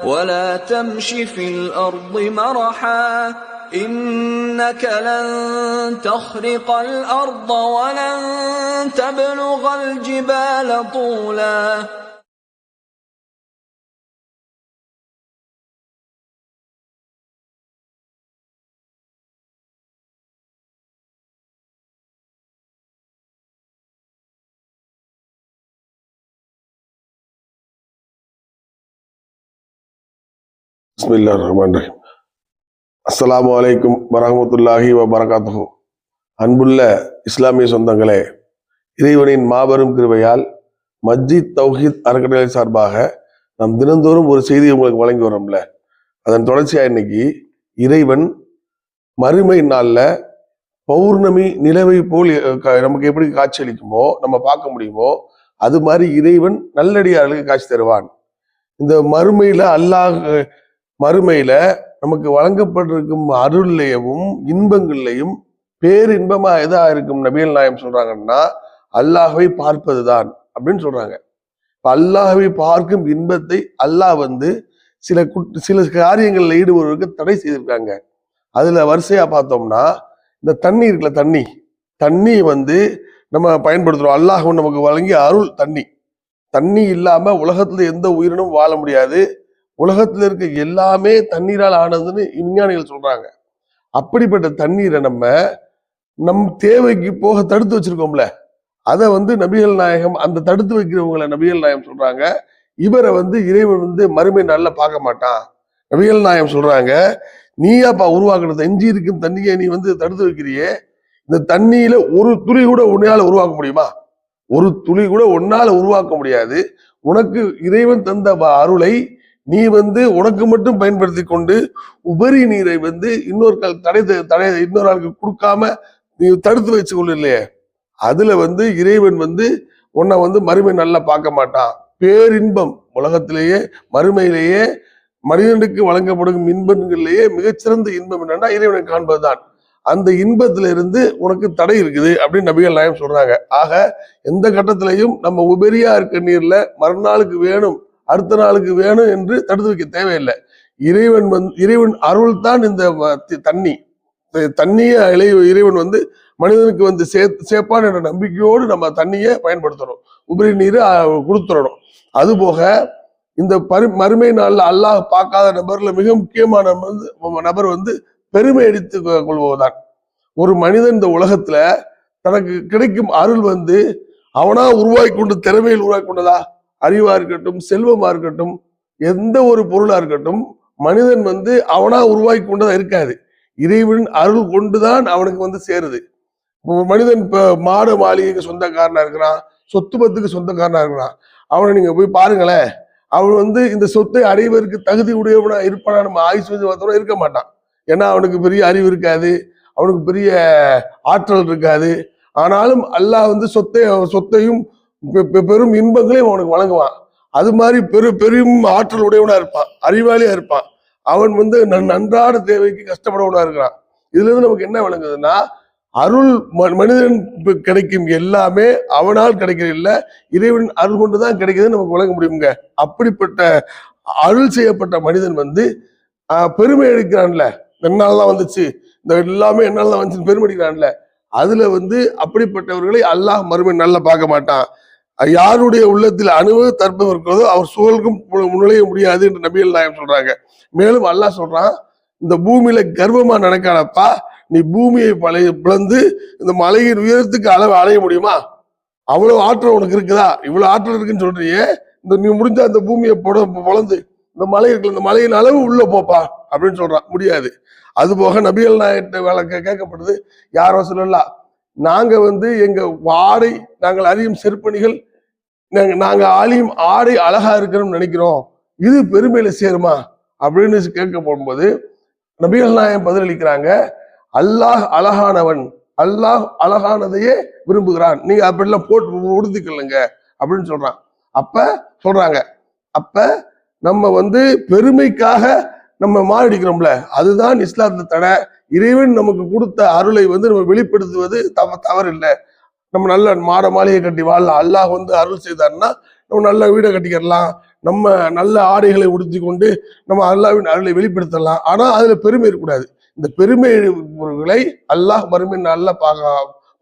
ولا تمش في الأرض مرحا إنك لن تخرق الأرض ولن تبلغ الجبال طولا. பிஸ்மில்லாஹிர்ரஹ்மானிர்ரஹீம். அஸ்ஸலாமு அலைக்கும் வரஹ்மத்துல்லாஹி வபரகாத்துஹு. அன்புள்ள இஸ்லாமிய சொந்தங்களே, இறைவனின் மாபெரும் கிருபையால் மஸ்ஜித் தௌஹீத் அறக்கட்டளை சார்பாக நாம் தினந்தோறும் ஒரு செய்தியை உங்களுக்கு வழங்கி வரோம்ல, அதன் தொடர்ச்சியா இன்னைக்கு இறைவன் மறுமை நாள்ல பௌர்ணமி நிலவை போல் நமக்கு எப்படி காட்சி அளிக்குமோ, நம்ம பார்க்க முடியுமோ, அது மாதிரி இறைவன் நல்லடியார்களுக்கு காட்சி தருவான். இந்த மறுமையில நமக்கு வழங்கப்பட்டிருக்கும் அருள்லையும் இன்பங்கள்லையும் பேரின்பமா எதா இருக்கும் நபிகள் நாயம் சொல்றாங்கன்னா, அல்லாஹ்வை பார்ப்பதுதான் அப்படின்னு சொல்றாங்க. இப்ப அல்லாஹ்வை பார்க்கும் இன்பத்தை அல்லாஹ் சில காரியங்கள்ல ஈடுபடுவதற்கு தடை செய்திருக்காங்க. அதுல வரிசையா பார்த்தோம்னா, இந்த தண்ணி இருக்குல்ல, தண்ணி நம்ம பயன்படுத்துறோம். அல்லாஹ் நமக்கு வழங்கிய அருள் தண்ணி இல்லாம உலகத்துல எந்த உயிரினும் வாழ முடியாது. உலகத்துல இருக்க எல்லாமே தண்ணீரால் ஆனதுன்னு விஞ்ஞானிகள் சொல்றாங்க. அப்படிப்பட்ட தண்ணீரை நம் தேவைக்கு போக தடுத்து வச்சிருக்கோம்ல, அதை நபிகள் நாயகம் அந்த தடுத்து வைக்கிறவங்களை நபிகள் நாயகம் சொல்றாங்க, இவரை இறைவன் மறுமை நாள்ல பார்க்க மாட்டான். நபிகள் நாயகம் சொல்றாங்க, நீயாப்பா உருவாக்குறது எஞ்சி இருக்கும் தண்ணியை நீ தடுத்து வைக்கிறியே, இந்த தண்ணியில ஒரு துளி கூட உன்னால உருவாக்க முடியுமா? ஒரு துளி கூட உன்னால உருவாக்க முடியாது. உனக்கு இறைவன் தந்த அருளை நீ உனக்கு மட்டும் பயன்படுத்தி கொண்டு உபரி நீரை இன்னொரு ஆளுக்கு கொடுக்காம நீ தடுத்து வச்சு கொள்ள இல்லையே, அதுல இறைவன் உன்னை மறுமை நல்லா பார்க்க மாட்டான். பேரின்பம் உலகத்திலேயே மறுமையிலேயே மனிதனுக்கு வழங்கப்படும் இன்பங்கள்லேயே மிகச்சிறந்த இன்பம் என்னன்னா இறைவனை காண்பதுதான். அந்த இன்பத்துல இருந்து உனக்கு தடை இருக்குது அப்படின்னு நபிகள் நாயகம் சொல்றாங்க. ஆக எந்த கட்டத்திலையும் நம்ம உபரியா இருக்க நீர்ல மறுநாளுக்கு வேணும், அடுத்த நாளுக்கு வேணும் என்று தடுத்து வைக்க தேவையில்லை. இறைவன் அருள் தான் இந்த தண்ணியை இறைவன் மனிதனுக்கு சேர்ப்பான் என்ற நம்பிக்கையோடு நம்ம தண்ணியை பயன்படுத்தணும், உபரி நீர் கொடுத்துடணும். அதுபோக இந்த மறுமை நாள்ல அல்லாஹ் பார்க்காத நபர்ல மிக முக்கியமான நபர் பெருமை அடித்து கொள்வதுதான். ஒரு மனிதன் இந்த உலகத்துல தனக்கு கிடைக்கும் அருள் அவனா உருவாக்கி கொண்டு திறமையில் உருவாக்கி கொண்டதா? அறிவா இருக்கட்டும், செல்வமா இருக்கட்டும், எந்த ஒரு பொருளா இருக்கட்டும், மனிதன் அவனா உருவாக்கி கொண்டதா இருக்காது. இறைவன் அருள் கொண்டுதான் அவனுக்கு சேருது. மனிதன் இப்ப மாடு மாளிகைக்கு சொந்தக்காரனா இருக்கிறான், சொத்து பத்துக்கு சொந்தக்காரனா இருக்கிறான். அவனை நீங்க போய் பாருங்களேன், அவன் இந்த சொத்தை அடைவதற்கு தகுதி உடையவனா இருப்பானா? நம்ம ஆயுசு பார்த்தோம்னா இருக்க மாட்டான். ஏன்னா அவனுக்கு பெரிய அறிவு இருக்காது, அவனுக்கு பெரிய ஆற்றல் இருக்காது. ஆனாலும் அல்லாஹ் சொத்தையும் பெரும் இன்பங்களையும் அவனுக்கு வழங்குவான். அது மாதிரி பெரும் ஆற்றல் உடையவனா இருப்பான், அறிவாளியா இருப்பான். அவன் நன்றாட தேவைக்கு கஷ்டப்படவனா இருக்கிறான். இதுல இருந்து நமக்கு என்ன விளங்குதுன்னா, அருள் மனிதன் கிடைக்கும் எல்லாமே அவனால் கிடைக்கிறது இல்ல, இறைவன் அருள் கொண்டுதான் கிடைக்குதுன்னு நமக்கு வழங்க முடியுங்க. அப்படிப்பட்ட அருள் செய்யப்பட்ட மனிதன் பெருமை அடிக்கிறான்ல, என்னால்தான் வந்துச்சு, இந்த எல்லாமே என்னால்தான் வந்துச்சு பெருமை அடிக்கிறான்ல, அதுல அப்படிப்பட்டவர்களை அல்லாஹ் மறுமை நல்லா பார்க்க மாட்டான். யாருடைய உள்ளத்தில் அணுவு தர்ப்பம் இருக்கிறதோ அவர் சூழலுக்கும் நுழைய முடியாது என்று நபிகள் நாயகம் சொல்றாங்க. மேலும் அல்லாஹ் சொல்றான், இந்த பூமியில கர்வமா நடக்கானப்பா, நீ பூமியை பிளந்து இந்த மலையின் உயரத்துக்கு அளவு அடைய முடியுமா? அவ்வளவு ஆற்றல் உனக்கு இருக்குதா? இவ்வளவு ஆற்றல் இருக்குன்னு சொல்றியே, நீ முடிஞ்ச அந்த பூமியை பொழந்து இந்த மலை இருக்குல்ல, இந்த மலையின் அளவு உள்ள போப்பா அப்படின்னு சொல்றான். முடியாது. அது போக நபிகள் நாயகத்தை கேட்கப்படுது, யாரோ சொல்லலாம், நாங்க எங்க ஆடை, நாங்கள் அறியும் செருப்பணிகள், நாங்க ஆலியும் ஆடை அழகா இருக்கணும்னு நினைக்கிறோம், இது பெருமையில சேருமா அப்படின்னு கேட்க போகும்போது நபிகள் நாயகம் பதிலளிக்கிறாங்க, அல்லாஹ் அழகானவன், அல்லாஹ் அழகானதையே விரும்புகிறான், நீங்க அப்படிலாம் போட்டு உறுதிக்கொள்ளுங்க அப்படின்னு சொல்றான். அப்ப நம்ம பெருமைக்காக நம்ம மாறிடிக்கிறோம்ல, அதுதான் இஸ்லாத்துல தடை. இறைவன் நமக்கு கொடுத்த அருளை நம்ம வெளிப்படுத்துவது தவறு இல்லை. நம்ம நல்ல மாளிகை கட்டி வாழலாம், அல்லாஹ் அருள் செய்தார்னா நம்ம நல்ல வீடை கட்டிக்கிறலாம், நம்ம நல்ல ஆடைகளை உடுத்தி கொண்டு நம்ம அல்லாஹ்வின் அருளை வெளிப்படுத்தலாம். ஆனா அதுல பெருமை இருக்கக்கூடாது. இந்த பெருமைகளை அல்லாஹ் மறுமை நாள்ல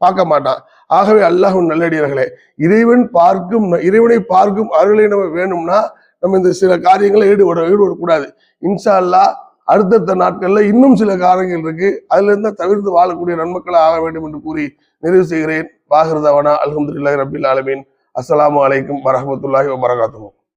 பார்க்க மாட்டான். ஆகவே அல்லாஹ்வின் நல்லடியார்களே, இறைவனை பார்க்கும் அருளை நம்ம வேணும்னா நம்ம இந்த சில காரியங்களை ஈடுபடக்கூடாது. இன்ஷா அல்லாஹ் அடுத்தடுத்த நாட்கள்ல இன்னும் சில காரியங்கள் இருக்கு, அதுல இருந்தா தவிர்த்து வாழக்கூடிய நன்மக்களை ஆக வேண்டும் என்று கூறி நிறைவு செய்கிறேன். வாஹிர் தவானா அல்ஹம்துலில்லாஹி ரப்பில் ஆலமீன். அஸ்ஸலாமு அலைக்கும் வரஹ்மத்துல்லாஹி வபரகாத்துஹு.